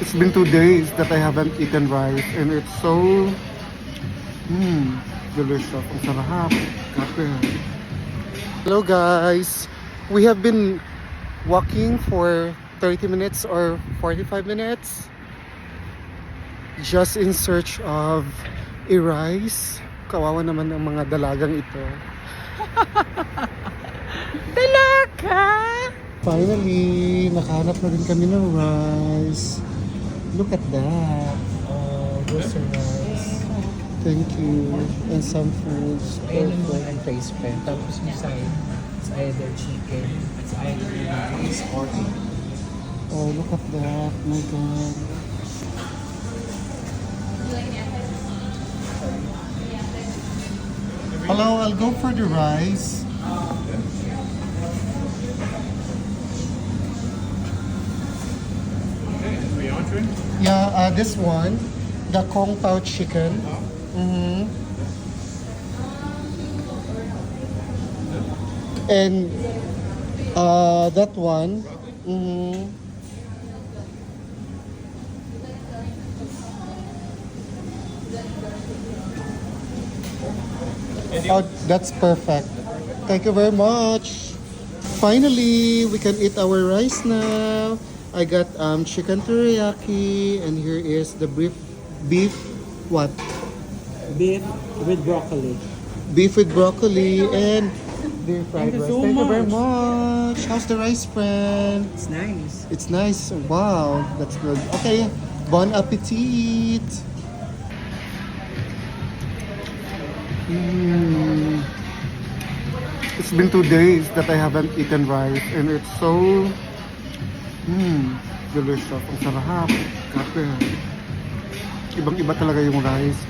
It's been 2 days that I haven't eaten rice and it's so delicious. Ang sarap. Kape. Hello guys. We have been walking for 30 minutes or 45 minutes just in search of a rice. Kawawa naman ang mga dalagang ito. Dalaga! Finally, nakahanap na din kami ng rice. Look at that. Oh, there's a rice. Thank you. And some foods. Ayun yung mga face pen. Tapos yung side, it's either chicken, it's either rice or egg. Oh, look at that. My God. Hello, I'll go for the rice. Yeah, this one, the Kong Pao chicken. And that one. Oh, that's perfect. Thank you very much. Finally, we can eat our rice now. I got chicken teriyaki, and here is the beef what? Beef with broccoli. Beef with broccoli and beef fried Thank you rice. so Thank you very much. much. How's the rice, friend? It's nice. It's nice. Wow, that's good. Okay, bon appetit. It's been 2 days that I haven't eaten rice and it's so delicious. Ang sarap. Kape. Ibang-iba talaga yung rice.